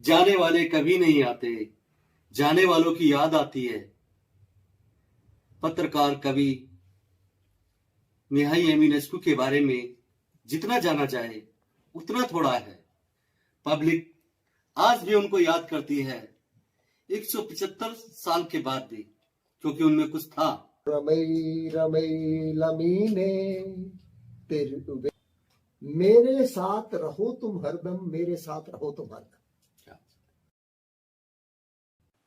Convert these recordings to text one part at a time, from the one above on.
जाने वाले कभी नहीं आते, जाने वालों की याद आती है। पत्रकार कवि मिहाई एमिनेस्कू के बारे में जितना जाना चाहे उतना थोड़ा है। पब्लिक आज भी उनको याद करती है 175 साल के बाद भी, क्योंकि उनमें कुछ था। रमई रमई लमीने तेरे मेरे साथ रहो तुम हरदम, मेरे साथ रहो तुम हरदम।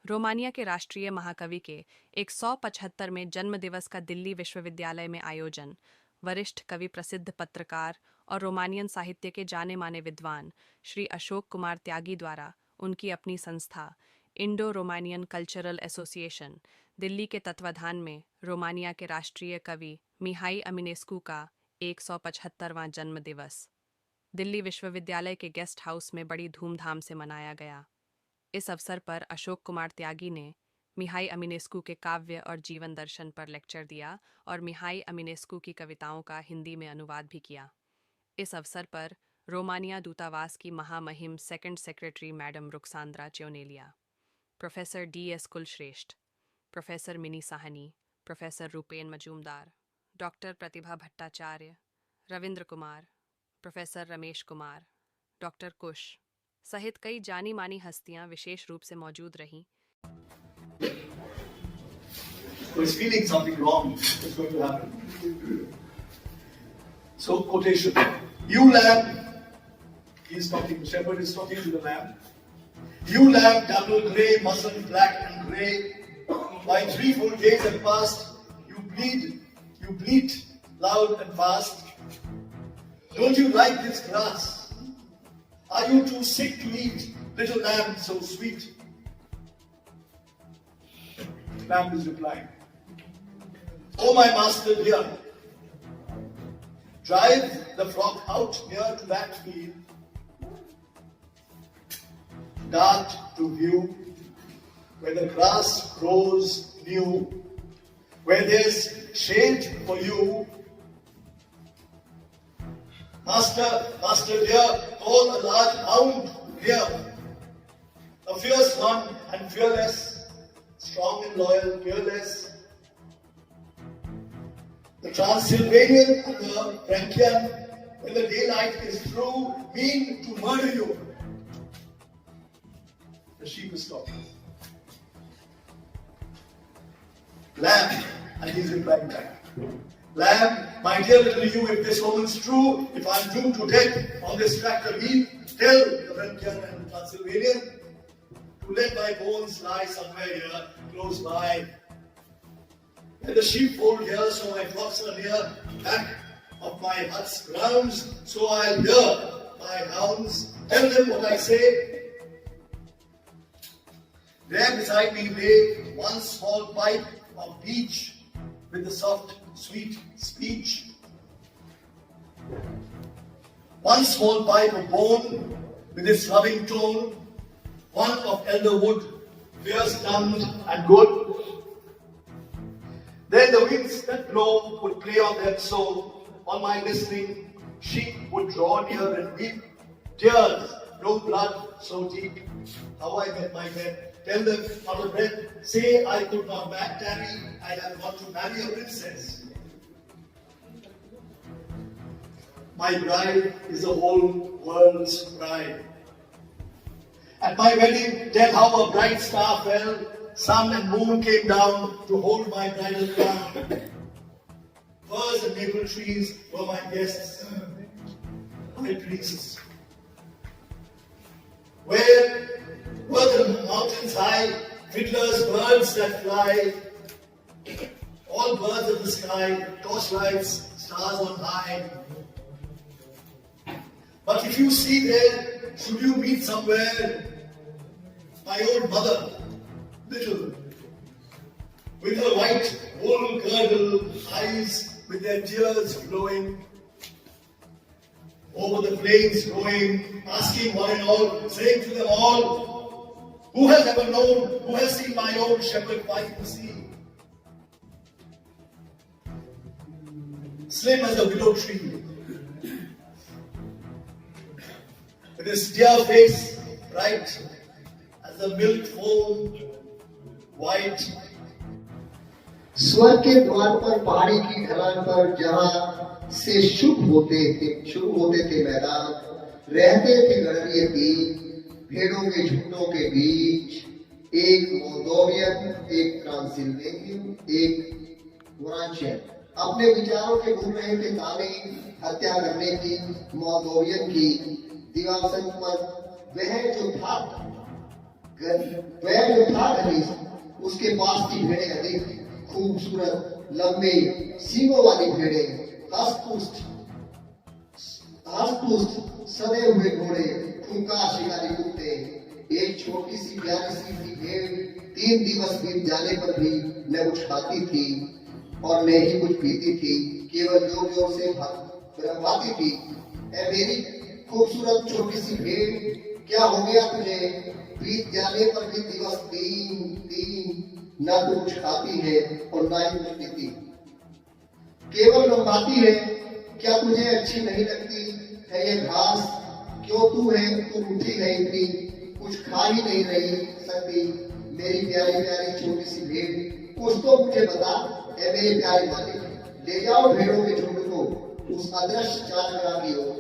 रोमानिया के राष्ट्रीय महाकवि के 175वें जन्म दिवस का दिल्ली विश्वविद्यालय में आयोजन वरिष्ठ कवि, प्रसिद्ध पत्रकार और रोमानियन साहित्य के जाने माने विद्वान श्री अशोक कुमार त्यागी द्वारा उनकी अपनी संस्था Indo Romanian cultural association Delhi के तत्वाधान में रोमानिया के राष्ट्रीय कवि मिहाई एमिनेस्कू का 175वां जन्म दिवस दिल्ली विश्वविद्यालय के गेस्ट हाउस में बड़ी धूमधाम से मनाया गया। इस अवसर पर अशोक कुमार त्यागी ने मिहाई एमिनेस्कू के काव्य और जीवन दर्शन पर लेक्चर दिया और मिहाई एमिनेस्कू की कविताओं का हिंदी में अनुवाद भी किया। इस अवसर पर रोमानिया दूतावास की महामहिम second secretary madam Ruxandra Cionelia, professor D.S. Kulshreshtha, professor Mini Sahni, professor Rupen Majumdar, doctor Pratibha Bhattacharya, Ravindra Kumar, professor Ramesh Kumar, doctor Kush सहित कई जानी मानी हस्तियां विशेष रूप से मौजूद रहीं। So he's feeling something wrong is going to happen. So quotation: "You lamb," he's talking. The shepherd is talking to the lamb. "You lamb, double grey, muslin black and grey. By 3 full days have passed. You bleat loud and fast. Don't you like this grass? Are you too sick to eat, little lamb so sweet?" Lamb is replying, "Oh my master dear, drive the flock out near to that field, dark to view, where the grass grows new, where there's shade for you. Master dear, call a large hound here, a fierce one and fearless, strong and loyal, fearless. The Transylvanian and the Frankian, when the daylight is through, mean to murder you." The sheep is talking. "Lamb," and he's replying back, "Lamb, my dear little you, if this omen's true, if I'm doomed to death on this tract of heath, tell the Frankian and Transylvanian to let my bones lie somewhere here, close by. Let the sheepfold here, so my flocks are near, back of my hut's grounds, so I'll hear my hounds. Tell them what I say." There beside me lay one small pipe of beech with the soft, sweet speech. One small pipe of bone with its loving tone. One of elder wood, fierce-tongued and good. Then the winds that blow would play on them so. On my listening, sheep would draw near and weep. Tears, no blood so deep. How I met my death. Tell them not a breath. Say I could not tarry. I have got to marry a princess. My bride is the whole world's bride. At my wedding, tell how a bright star fell. Sun and moon came down to hold my bridal crown. Firs and maple trees were my guests, my priests. Where were the mountains high, fiddlers, birds that fly, all birds of the sky, torchlights, stars on high. But if you see there, should you meet somewhere, my old mother, little, with her white wool girdle, eyes with their tears flowing, over the plains going, asking one and all, saying to them all, who has ever known, who has seen my own shepherd fight the sea? Slim as a willow tree, with his dear face bright as the milk foam, white. स्वर्ग के द्वार पर पहाड़ी की ढलान पर जहां से शुरू होते थे मैदान, रहते थे गणरीय दीन, भेड़ों के झुंडों के बीच, एक मोल्दोवियन, एक ट्रांसिल्वेनियन, एक वोरांशियन अपने विचारों के घूम रहे थे ताने हत्या करने की मोल्दोवियन की दिवासन पर। वह जो था घनीस, उसके पास की भेड़ें अधिक खूबसूरत, लंबे सींगों वाली भेड़ें, हष्ट-पुष्ट सदे हुए घोड़े, खूंखार शिकारी कुत्ते। एक छोटी सी प्यारी सी भेड़ 3 दिवस बीत जाने पर भी न कुछ खाती थी और न ही कुछ पीती थी, केवल जोर-जोर से बरबाती थी। ऐ मेरी खूबसूरत छोटी सी भेड़, क्या हो गया तुझे? बीत जाने पर भी दिवस 3 ना तो कुछ खाती है और ना ही कुछ पीती, केवल रंभाती है। क्या तुझे अच्छी नहीं लगती है ये घास? क्यों तू रूठी है इतनी, कुछ खा ही नहीं रही सकती? मेरी प्यारी प्यारी छोटी सी भेड़, कुछ तो मुझे बता ऐ मेरे प्यारे मालिक। ले जाओ भेड़ों के झुंड को उस अदृश्य चारगाह की ओर,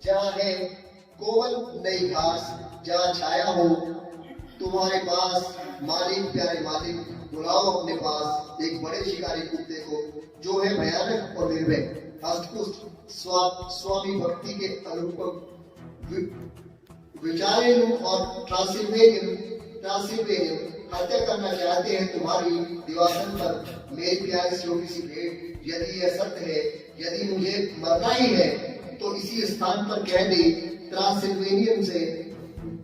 जहाँ है कोमल नई घास, जहाँ छाया हो तुम्हारे पास। मालिक, प्यारे मालिक, बुलाओ अपने पास एक बड़े शिकारी कुत्ते को, जो है भयानक और निर्भय, हष्ट-पुष्ट, स्वामी भक्ति के अनुरूप, विचारेलु और ट्रांसिल्वेनियन हत्या करना चाहते हैं तुम्हारी दिवासन पर। मेरी प्यारी छोटी सी भेड़, यदि यह सत्य है, यदि मुझे मरना ही है, तो इसी स्थान पर कह दे ट्रांसिल्वेनियन से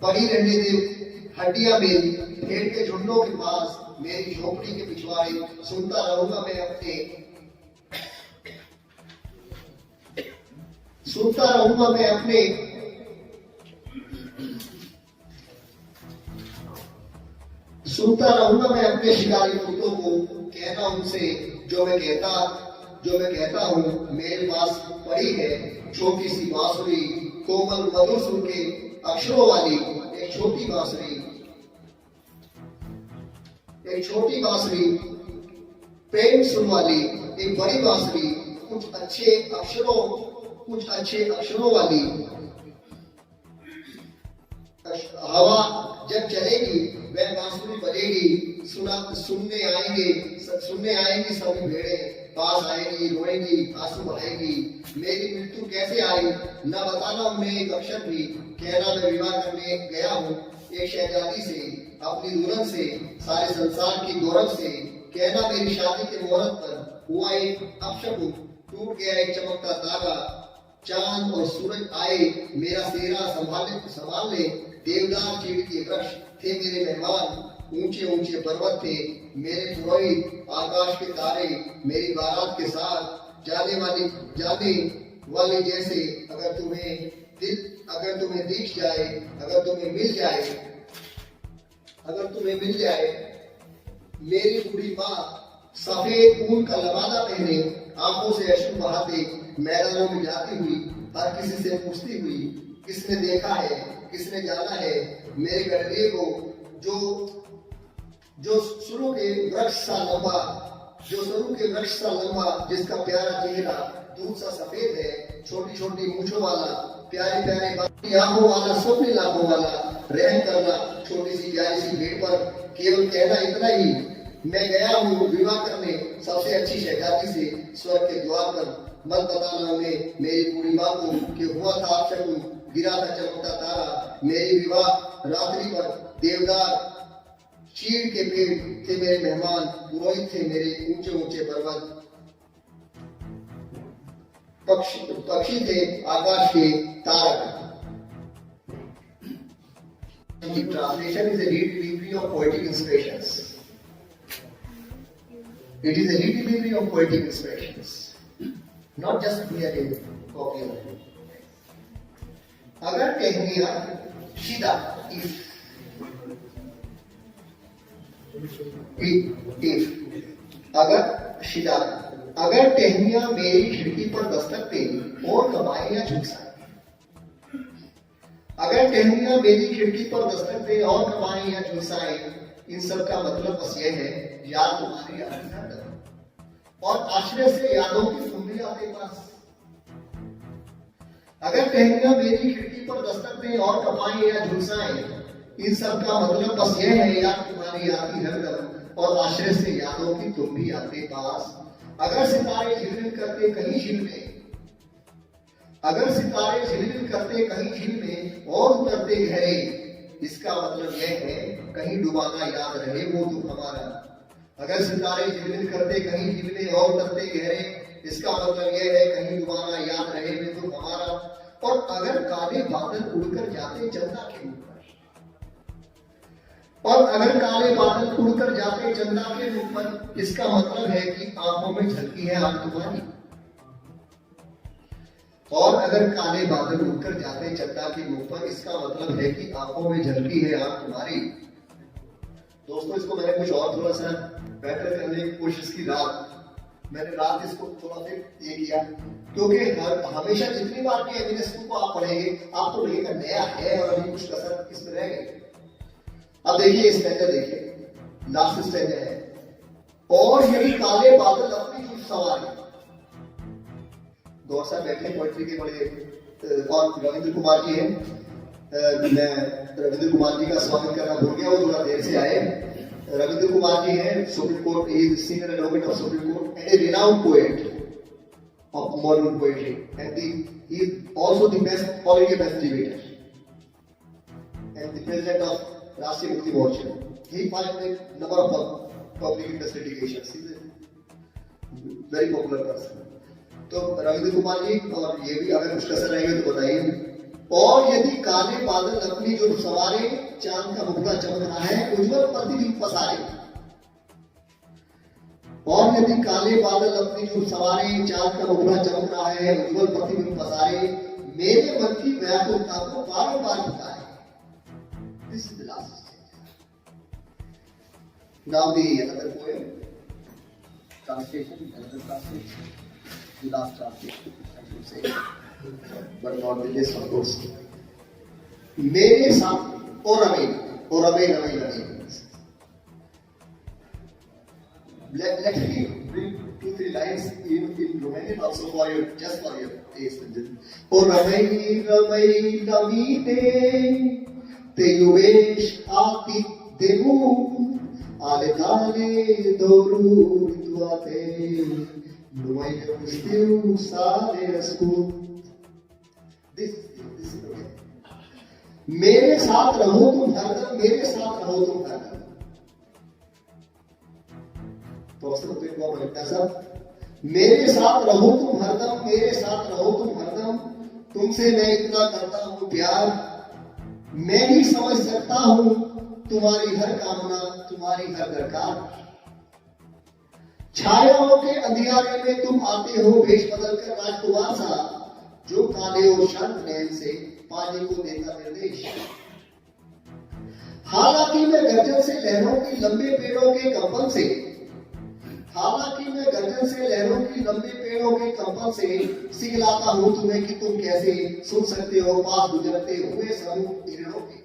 पड़ी रहने दे हड्डियां मेरी। भेड़ के झुंडों के पास मेरी झोपड़ी के पिछवाड़े सुनता रहूंगा मैं अपने शिकारी कुत्तों को, कहना उनसे जो मैं कहता हूँ। मेरे पास पड़ी है छोटी सी बांसुरी, कोमल मधुर सुर के अक्षरों वाली एक छोटी बांसुरी, प्रेम सुन वाली एक बड़ी बांसुरी, कुछ अच्छे अक्षरों वाली। हवा जब चलेगी वह बांसुरी बजेगी, सुनने आएंगी सभी भेड़ें, पास आएगी, रोएंगी, आंसू बहाएगी। मेरी मृत्यु कैसे आई न बताना उन्हें एक अक्षर भी। कहना मैं विवाह करने गया हूँ एक शहजादी से, अपनी दुल्हन से, सारे संसार की गौरव से। कहना मेरी शादी के मुहूर्त पर हुआ एक अपशकुन, टूट गया एक चमकता तारा, चांद और सूरज आए मेरा सेहरा संभालने। देवदार चीड़ के वृक्ष थे मेरे मेहमान, ऊंचे ऊंचे पर्वत थे मेरे पुरोहित, आकाश के तारे मेरी बारात के साथ जाने वाले जैसे। अगर तुम्हें दिख जाए, अगर तुम्हें मिल जाए मेरी बूढ़ी माँ, सफेद ऊन का लबादा पहने, आंखों से अश्रु बहाते, मैदानों में जाती हुई, हर किसी से पूछती हुई, किसने देखा है, किसने जाना है मेरे गडरिये को, जो सरू के वृक्ष सा लंबा, जिसका प्यारा चेहरा दूध सा सफेद है, छोटी छोटी मूछों वाला, प्यारे प्यारे आंखों वाला, स्वप्निल आंखों वाला। रहम करना छोटी सी प्यारी सी भेड़ पर, केवल कहना इतना ही, मैं गया हूँ विवाह करने सबसे अच्छी शहजादी से स्वर्ग के द्वार पर। मत बताना उन्हें मेरी बूढ़ी माँ को कि हुआ था अपशकुन, गिरा था चमकता तारा मेरी विवाह रात्रि पर। देवदार चीड़ के पेड़ थे मेरे मेहमान, पुरोहित थे मेरे ऊंचे ऊंचे पर्वत, पक्षी थे आकाश के Tarak. The translation is a redelivery of poetic inspirations. It is a redelivery of poetic inspirations, not just merely copy of it. अगर टहनियां शिदा, अगर टहनियां मेरी खिड़की पर दस्तक दे और कमाइयां झुक सके, अगर टहनियां मेरी खिड़की पर दस्तक दे और कमाएं या झुलसाएं, इन सब का मतलब बस ये है, याद तुम्हारी आती है और आश्रय से यादों की तुम भी आते पास। अगर टहनियां मेरी खिड़की पर दस्तक दे और कमाएं या झुलसाएं, इन सब का मतलब बस ये है, याद तुम्हारी आती हरदम और आश्रय से यादों की तुम भी आते पास। अगर सितारे झिलमिल करते कहीं झील में, अगर सितारे झिलमिल करते कहीं झील में और उतरते गहरे, इसका मतलब यह है कहीं डुबाना याद रहे वो तो हमारा। अगर सितारे झिलमिल करते कहीं झील में और उतरते गहरे, इसका मतलब यह है कहीं डुबाना याद रहे वो तो हमारा। और अगर काले बादल उड़कर जाते चंदा के ऊपर, और अगर काले बादल उड़कर जाते चंदा के ऊपर, इसका मतलब है कि आंखों में झलकी है आंख तुम्हारी। और अगर काले बादल उड़कर जाते चंदा के ऊपर, इसका मतलब है कि आंखों में झलकी है आंख तुम्हारी। दोस्तों, इसको मैंने कुछ और थोड़ा सा बेटर करने की कोशिश की। मैंने रात इसको थोड़ा सा ये किया, क्योंकि हमेशा जितनी बार भी एविडेंस को आप पढ़ेंगे आपको लगेगा नया है और अभी कुछ कसर इसमें रह गई। अब देखिए स्टैंडा, देखिए लास्ट स्टैंडा है, और यदि काले बादल अपनी कुछ सवारी। गौर साहब बैठे पोएट्री के बड़े, और रविंद्र कुमार जी हैं। मैं रविंद्र कुमार जी का स्वागत करना भूल गया, वो थोड़ा देर से आए। रविंद्र कुमार जी हैं supreme court, senior advocate of supreme court and A renowned poet of modern poetry, and he is also the best, probably best debater, and the president of Rashtriya Mukti Morcha. He filed a number of public interest litigations. He is a very popular person. तो रविंद्र कुमार जी, और ये भी अगर कुछ कसर रहेगा तो बताइए। और यदि काले बादल अपनी जो सवारे, चांद का मुखड़ा चमक रहा है, उज्जवल प्रतिबिंब पसारे। और यदि काले बादल अपनी जो सवारे, चांद का मुखड़ा चमक रहा है, उज्जवल प्रतिबिंब पसारे, मेरे मन की व्याकुलता को बारंबार बताए। This is the last stage. Now the another poem, translation, another translation, the last translation, I should say, but not the less of course. मेरे साथ और amen. Let me bring 2-3 lines in Romanian also for your, just for your taste. O rămâi la mine, te iubești atât de mult, ale tale doruri toate, numai eu știu să le ascult. This is okay. मेरे साथ रहो तुम हरदम, मेरे साथ रहो तुम हरदम। तो मेरे साथ रहो तुम हरदम, मेरे साथ रहो तुम हरदम, तुमसे मैं इतना करता हूं प्यार, मैं ही समझ सकता हूं तुम्हारी हर कामना, तुम्हारी हर दरकार। छायाओं के अंधियारे में तुम आते हो भेष बदलकर राजकुमार सा, जो काले और शांत नयन से पानी को देता निर्देश। हालांकि मैं गर्जन से लहरों की लंबे पेड़ों के कंपन से, हालांकि मैं गर्जन से लहरों की लंबे पेड़ों के कंपन से सिखलाता हूं तुम्हें कि तुम कैसे सुन सकते हो पास गुजरते हुए समूह हिरणों के।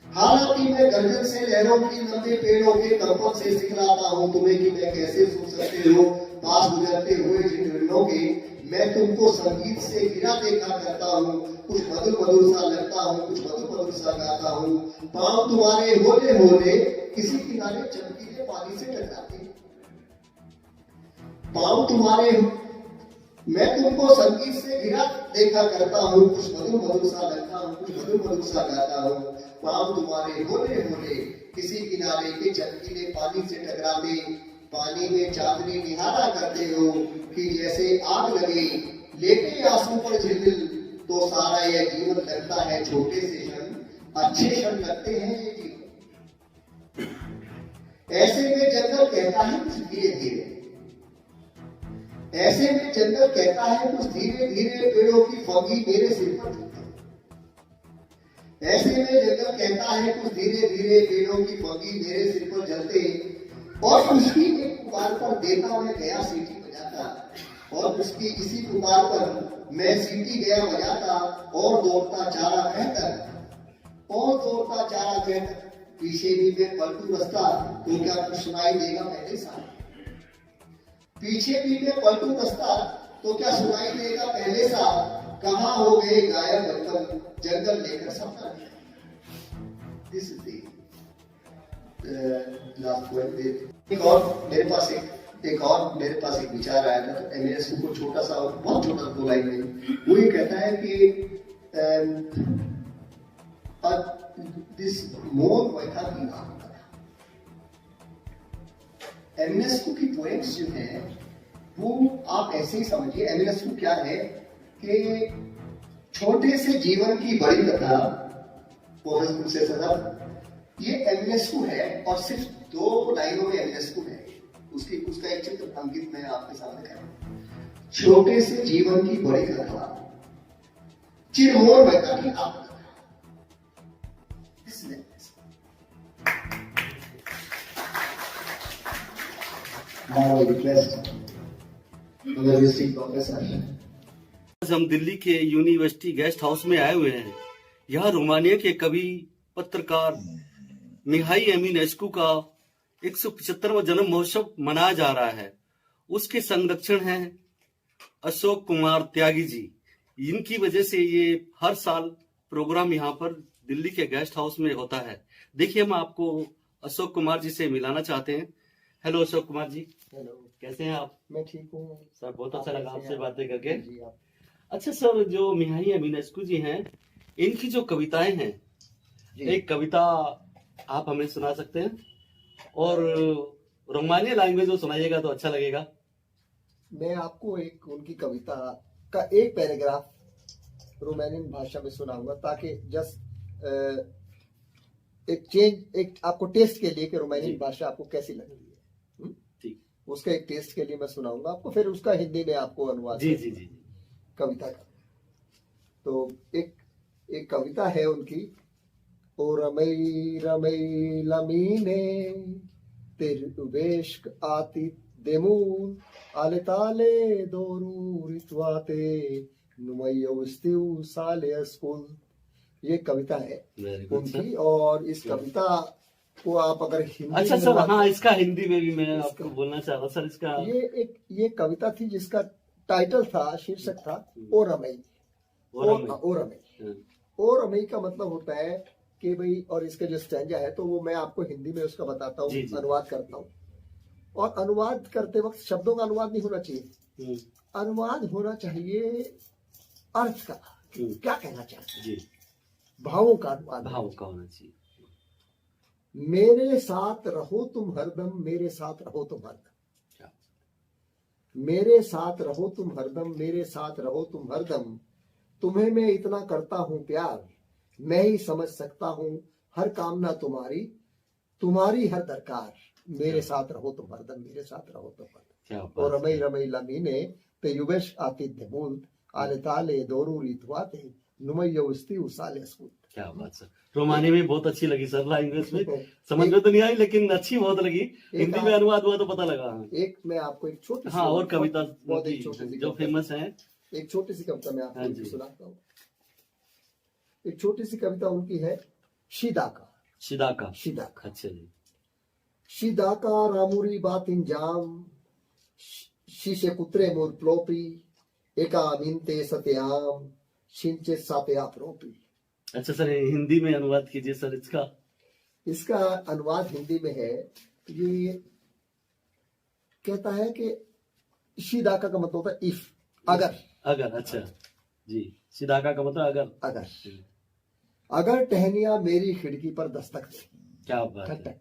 हालांकि मैं गर्जन से लहरों की लंबे पेड़ों के कंपन से सिखलाता हूं तुम्हें कि मैं कैसे सुन सकते हो पास गुजरते हुए जिन हिरणों के। मैं तुमको संगीत से गिरा देखा करता हूँ, कुछ मधुर मधुर सा लगता हूँ, कुछ मधुर मधुर सा गाता हूँ। पांव तुम्हारे होले होले किसी किनारे चमकीले पानी से टकराते। पांव तुम्हारे, मैं तुमको संगीत से गिरा देखा करता हूँ, कुछ मधुर मधुर सा लगता हूँ, कुछ मधुर मधुर सा गाता हूँ। पांव तुम्हारे होले होले किसी किनारे के चमकीले पानी से टकराते। पानी में चांदनी निहारा करते हो कि जैसे आग लगे, लेटे आंसू पर झिलमिल, तो सारा यह जीवन लगता है छोटे से क्षण, अच्छे क्षण लगते हैं ये जीवन। ऐसे में जंगल कहता है कुछ धीरे धीरे, ऐसे में जंगल कहता है कुछ धीरे धीरे, पेड़ों की फगी मेरे सिर पर झुकती। ऐसे में जंगल कहता है कुछ धीरे धीरे, पेड़ों की फगी मेरे सिर पर जलते। और उसकी एक पुकार पर देता मैं गया सीटी बजाता, और उसकी इसी पुकार पर मैं सीटी गया बजाता और दौड़ता चारा कहकर, और दौड़ता चारा कहकर, पीछे भी मैं पलटू रास्ता तो क्या कुछ सुनाई देगा पहले साल, पीछे भी मैं पलटू रास्ता तो क्या सुनाई देगा पहले साल, कहाँ हो गए गायब बचपन जंगल लेकर सपना। This is the last word. एक और मेरे पास एक विचार आया था, तो एमएस को छोटा सा, बहुत छोटा दो लाइन में, वो ये कहता है कि दिस मोर वैथा की नाम एमएनएसको की पोएम्स जो है वो आप ऐसे ही समझिए। एमएनएसको क्या है कि छोटे से जीवन की बड़ी कथा, पोएम्स से सदर, ये एमएनएसको है और सिर्फ 2 लाइनों में एमएनएसको है। उसका एक चित्र अंकित मैं आपके सामने करूं। छोटे से जीवन की बड़ी कथा, चिरमोर वैथा की आप कथा। Now I request our visiting professor. आज हम दिल्ली के यूनिवर्सिटी गेस्ट हाउस में आए हुए हैं। यहाँ रोमानिया के कवि पत्रकार मिहाई एमिनेस्कू का 175वां जन्म महोत्सव मनाया जा रहा है। उसके संरक्षण हैं अशोक कुमार त्यागी जी। इनकी वजह से ये हर साल प्रोग्राम यहाँ पर दिल्ली के गेस्ट हाउस में होता है। देखिए, हम आपको अशोक कुमार जी से मिलाना चाहते हैं। हेलो अशोक कुमार जी। हेलो, कैसे हैं आप? मैं ठीक हूँ सर, बहुत अच्छा लगा आपसे बातें करके। जी आप। अच्छा सर, जो मिहाई एमिनेस्कू जी हैं, इनकी जो कविताएं हैं, एक कविता आप हमें सुना सकते हैं और रोमानिया लैंग्वेज में सुनाइएगा तो अच्छा लगेगा। मैं आपको एक उनकी कविता का एक पैराग्राफ रोमानियन भाषा में सुनाऊंगा, ताकि जस्ट एक आपको टेस्ट के लिए कि रोमानियन भाषा आपको कैसी लग रही है। उसका एक टेस्ट के लिए मैं सुनाऊंगा आपको, फिर उसका हिंदी में आपको अनुवाद जी कविता का। तो एक कविता है उनकी। ओ रमई रमई लमीने तेरुवेश्क आती देमून आले ताले दोरू रित्वाते नुमयस्तिव साले स्कूल। ये कविता है उनकी, और इस कविता को आप अगर हिंदी अच्छा सर, हाँ, इसका हिंदी में भी मैं आपको बोलना चाह रहा सर। इसका ये कविता थी जिसका टाइटल था, शीर्षक था ओ रमई। ओ रमई का मतलब होता है कि भाई, और इसका जो स्टैंजा है तो वो मैं आपको हिंदी में उसका बताता हूँ, अनुवाद करता हूँ। और अनुवाद करते वक्त शब्दों का अनुवाद नहीं होना चाहिए, अनुवाद होना चाहिए अर्थ का, क्या कहना चाहते हैं, भावों का अनुवाद, भावों का होना चाहिए। मेरे साथ रहो तुम हरदम, मेरे साथ रहो तुम हरदम, मेरे साथ रहो तुम हरदम, मेरे साथ रहो तुम हरदम, तुम्हें मैं इतना करता हूँ प्यार, मैं ही समझ सकता हूँ हर कामना तुम्हारी, तुम्हारी हर दरकार, मेरे साथ रहो तुम हरदम, मेरे साथ रहो तुम हरदम। और रमई रमई लमीने पे युवेश आतिथ्य मूल आले ताले दोरू रित्वाते नुमयस्ति उसाले स्कूल। क्या बात सर, रोमानी में बहुत अच्छी लगी सर, लैंग्वेज में समझ में तो नहीं आई लेकिन अच्छी बहुत लगी। हिंदी में अनुवाद हुआ तो पता लगा। एक मैं आपको एक छोटी सी, हाँ, और कविता जो फेमस है, एक छोटी सी कविता मैं आपको सुनाता हूँ। एक छोटी सी कविता उनकी है, शिदाका। अच्छा जी। शिदाका रामुरी बातिन जाम शीशे कुत्रे मोर प्लोपी एका मिनते सत्याम शिंचे सात्या प्रोपी। अच्छा सर, हिंदी में अनुवाद कीजिए सर इसका अनुवाद हिंदी में है। ये कहता है कि शिदाका का मतलब होता है इफ, अगर। अच्छा जी, शिदाका का मतलब अगर टहनियां मेरी खिड़की पर दस्तक दे। क्या बात है।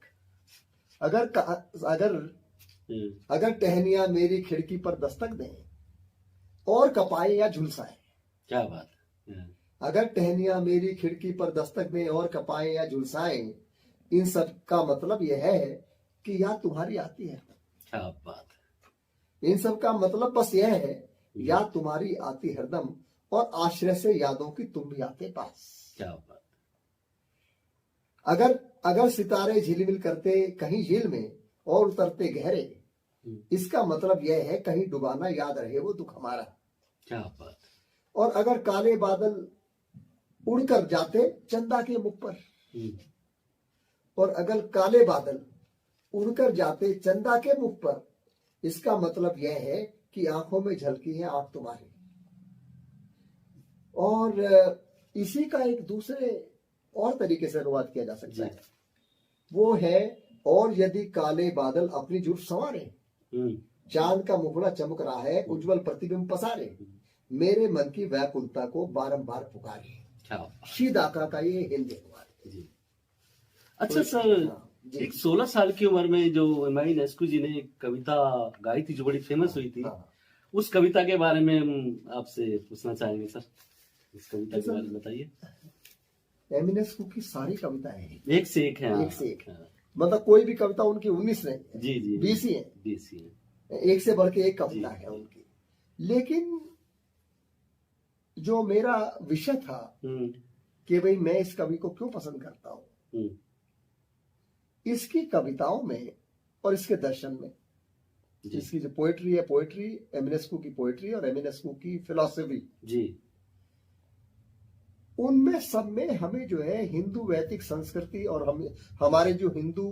अगर टहनियां मेरी खिड़की पर दस्तक दें और कपाए या झुलसाए। क्या बात है। अगर टहनियां मेरी खिड़की पर दस्तक दें और कपाए या झुलसाएं, इन सब का मतलब यह है कि याद तुम्हारी आती है। क्या बात है। इन सब का मतलब बस यह है, याद तुम्हारी आती हरदम, और आश्रय से यादों की तुम भी आते पास। क्या बात। अगर सितारे झिलमिल करते कहीं झील में और उतरते गहरे, इसका मतलब यह है कहीं डुबाना याद रहे वो दुख हमारा। क्या बात। और अगर काले बादल उड़कर जाते चंदा के मुख पर, और अगर काले बादल उड़कर जाते चंदा के मुख पर, इसका मतलब यह है कि आंखों में झलकी है आंख तुम्हारी। और इसी का एक दूसरे और तरीके से अनुवाद किया जा सकता है, वो है और यदि काले बादल अपनी जुल्फ संवारे, चांद का मुखड़ा चमक रहा है, उज्जवल प्रतिबिंब पसारे, मेरे मन की व्याकुलता को बारंबार पुकारे। शीदाका का ये हिंदी अनुवाद है। अच्छा सर, एक 16 साल की उम्र में जो हुमायूं नेस्कू जी ने एक कविता गाई थी जो बड़ी फेमस हुई थी, उस कविता के बारे में हम आपसे पूछना चाहेंगे सर। इस कविता के बारे में बताइए। एमिनेस्कू की सारी कविताएं हैं, एक से एक है। एक से एक है। मतलब कोई भी कविता उनकी 19 नहीं है, जी जी 20 ही है, 20 ही है। एक से बढ़ के एक कविता है उनकी। लेकिन जो मेरा विषय था कि भाई मैं इस कवि को क्यों पसंद करता हूं, इसकी कविताओं में और इसके दर्शन में, इसकी जो पोएट्री है, पोएट्री एमिनेस्कू की पोएट्री और एमिनेस्कू की फिलॉसफी जी, उनमें सब में हमें जो है हिंदू वैदिक संस्कृति और हम हमारे जो हिंदू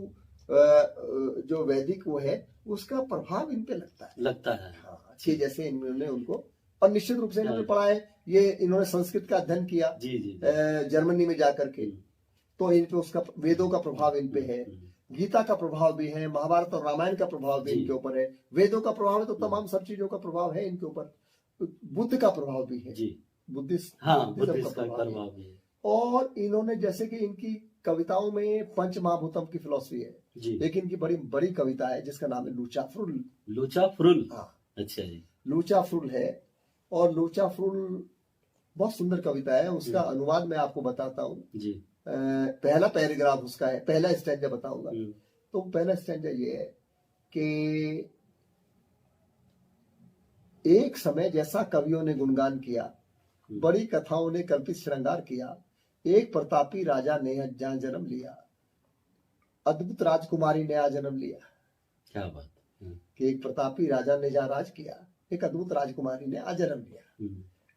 जो वैदिक वो है उसका प्रभाव इन पे लगता है। हाँ, अच्छी जैसे इन्होंने उनको, और निश्चित रूप से इन्होंने पढ़ा है, ये इन्होंने संस्कृत का अध्ययन किया जर्मनी में जाकर के, तो इन पे उसका वेदों का प्रभाव इन पे है, गीता का प्रभाव भी है, महाभारत और रामायण का प्रभाव भी इनके ऊपर है, वेदों का प्रभाव है तो तमाम सब चीजों का प्रभाव है इनके ऊपर, बुद्ध का प्रभाव भी है, बुद्धिस्ट का प्रभाव है। और इन्होंने जैसे कि इनकी कविताओं में पंच महाभूतम की फिलॉसफी है, लेकिन इनकी बड़ी बड़ी कविता है जिसका नाम है लूचा फ्रुल। हाँ, अच्छा जी, लूचा फ्रुल है, और लूचा फ्रुल बहुत सुंदर कविता है। उसका अनुवाद मैं आपको बताता हूँ जी। पहला पैराग्राफ उसका है, पहला स्टैंजा बताऊंगा। तो पहला स्टैंजा ये है कि एक समय जैसा कवियों ने गुणगान किया, बड़ी कथाओं ने कल्पित श्रृंगार किया, एक प्रतापी राजा ने जहाँ जन्म लिया, अद्भुत राजकुमारी ने आज जन्म लिया। क्या बात कि एक प्रतापी राजा ने जहाँ राज किया, एक अद्भुत राजकुमारी ने आज जन्म लिया।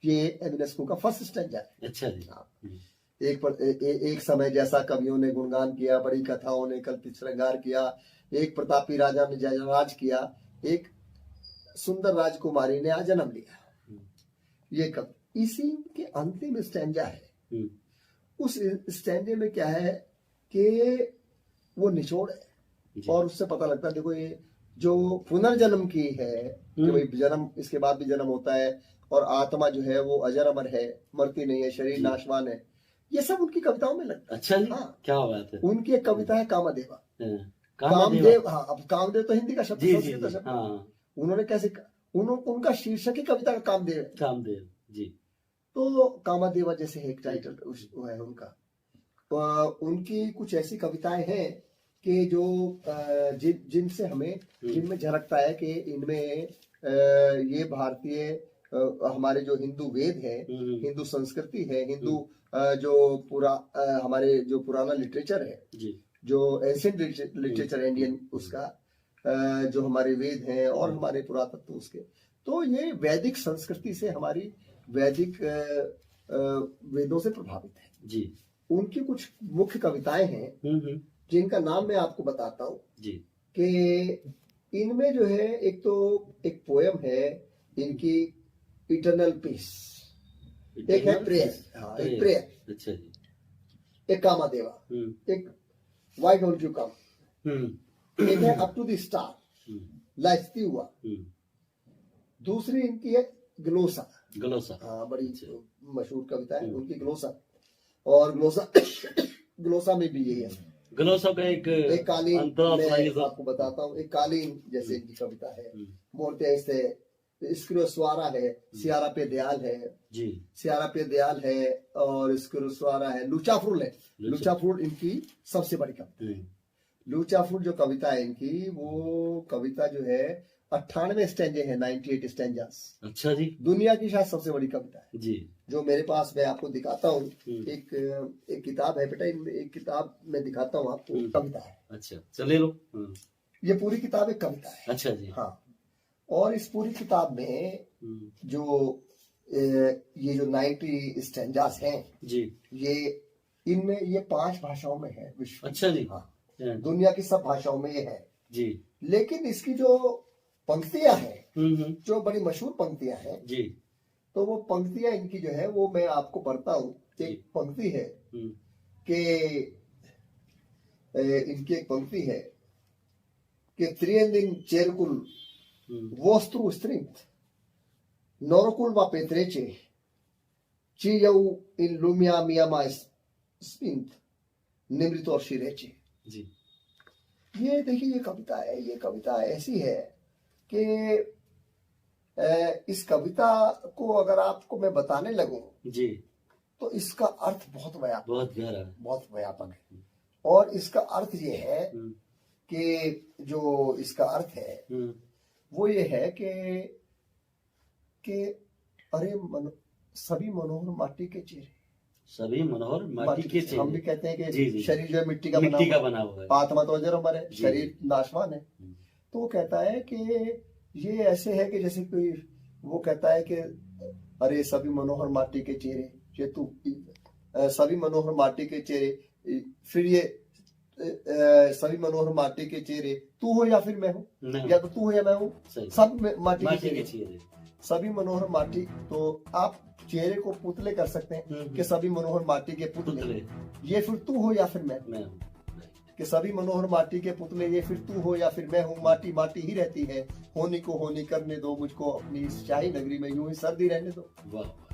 ये एमिनेस्कू का फर्स्ट स्टैंजा है। अच्छा जी। एक समय जैसा कवियों ने गुणगान किया, बड़ी कथाओं ने कल्पित श्रृंगार किया, एक प्रतापी राजा ने राज किया, एक सुंदर राजकुमारी ने आज जन्म लिया। ये कब इसी के अंतिम स्टैंजा है। उस स्टैंजे में क्या है कि वो निचोड़ है, और उससे पता लगता है, देखो ये जो पुनर्जन्म की है कि भाई जन्म, इसके बाद भी जन्म होता है, और आत्मा जो है वो अजर अमर है, मरती नहीं है, शरीर नाशवान है, ये सब उनकी कविताओं में लगता है। अच्छा जी, हाँ, क्या बात है। उनकी एक कविता है कामदेवा। कामदेव, हाँ, अब कामदेव तो हिंदी का शब्द है। उन्होंने कैसे, उनका शीर्षक ही कविता का कामदेव जी। तो कामदेवा जैसे एक टाइटल है उनका। तो उनकी कुछ ऐसी कविताएं हैं कि जो जिनसे हमें, जिनमें झलकता है कि इनमें ये भारतीय हमारे जो हिंदू वेद है, हिंदू संस्कृति है, हिंदू जो हमारे जो पुराना लिटरेचर है जी, जो एंशिएंट लिटरेचर इंडियन, उसका जो हमारे वेद हैं और हमारे पुरातत्व उसके, तो ये वैदिक संस्कृति से, हमारी वैदिक वेदों से प्रभावित है जी। उनकी कुछ मुख्य कविताएं हैं जिनका नाम मैं आपको बताता हूँ जी, कि इनमें जो है एक तो एक पोयम है इनकी, इटर्नल पीस, एक है प्रेयर, हाँ, एक प्रेयर, अच्छा जी, एक कामदेवा, एक व्हाई डोंट यू कम, एक है अप टू द स्टार, लाइस्ती हुआ, दूसरी इनकी है ग्लोसा। हाँ, बड़ी मशहूर कविता है उनकी ग्लोसा। और ग्लोसा में भी यही है। ग्लोसा का एक कालीन, मैं आपको बताता हूँ, एक कालीन जैसे इनकी कविता है। बोलते हैं इसे स्क्रोस्वारा है, सियारा पे दयाल है जी, सियारा पे दयाल है, और स्क्रोस्वारा है, लूचा फ्रुल है। लूचा फ्रुल इनकी सबसे बड़ी कविता है। लूचा फ्रुल जो कविता है इनकी, वो कविता जो है 98 स्टैंजे हैं, 98 स्टैंजास। अच्छा जी, दुनिया की शायद सबसे बड़ी कविता है जी, जो मेरे पास, मैं आपको दिखाता हूँ। एक किताब है बेटा, एक किताब मैं दिखाता हूँ आपको, कविता है। अच्छा, चले लो। ये पूरी किताब एक कविता है। अच्छा जी, हाँ। और इस पूरी किताब में जो ये जो 90 स्टैंजास हैं जी। ये इनमें ये 5 भाषाओं में है विश्व। अच्छा जी। हाँ, हाँ, दुनिया की सब भाषाओं में ये है। जी। लेकिन इसकी जो पंक्तियां हैं, हम्म। जो बड़ी मशहूर पंक्तियां हैं, जी। तो वो पंक्तियां इनकी जो है वो मैं आपको पढ़ता हूँ। एक पंक्ति है कि इनकी एक पंक्ति है कि त्रियंदिन चेरकुल वोस्तु स्त्रिंत नोरकुल व पेत्रेचे चीयऊ इन लुमिया मियामा स्पिंत निमृत और शिरेचे। जी। ये देखिए, ये कविता है। ये कविता ऐसी है कि इस कविता को अगर आपको मैं बताने लगूं जी तो इसका अर्थ बहुत व्यापक, बहुत गहरा है। बहुत व्यापक है। और इसका अर्थ ये है कि जो इसका अर्थ है वो ये है कि अरे सभी मनोहर माटी के चेहरे, सभी मनोहर माटी के चेहरे। हम भी कहते हैं कि जी, जी। शरीर जो है मिट्टी का बना हुआ है। आत्मा तो अजर अमर है, जी। शरीर नाशवान है। तो वो कहता है कि ये ऐसे है कि जैसे कोई वो कहता है कि अरे सभी मनोहर माटी के चेहरे, ये तू सभी मनोहर माटी के चेहरे, फिर ये सभी मनोहर माटी के चेहरे, तू हो या फिर मैं हूँ, या तो तू हो या मैं हूँ, सब माटी के चेहरे, सभी मनोहर माटी। तो आप चेहरे को पुतले कर सकते हैं कि सभी मनोहर माटी के पुतले, ये फिर तू हो या फिर मैं हूँ। कि सभी मनोहर माटी के पुतले, ये फिर तू हो या फिर मैं हूँ। माटी माटी ही रहती है, होनी को होनी करने दो मुझको, अपनी इस शाही नगरी में यूं ही सर्दी रहने दो। वाह।